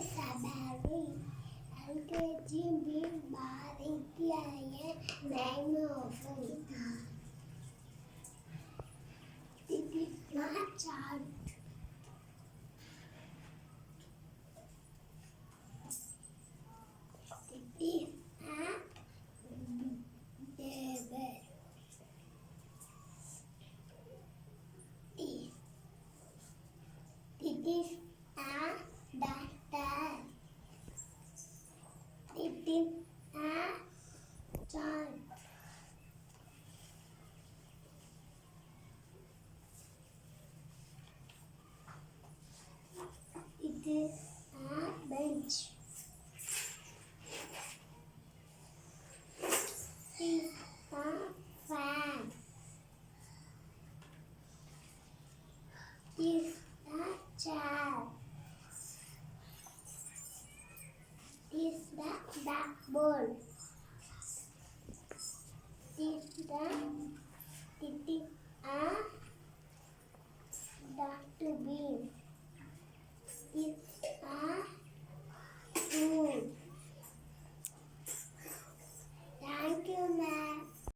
is Sabari. LKG B Bharatya name of it is not child. It is a baby. It is a doctor. It is a child. It is a bench. It is a fan. It is a chair. It is the blackboard. It is the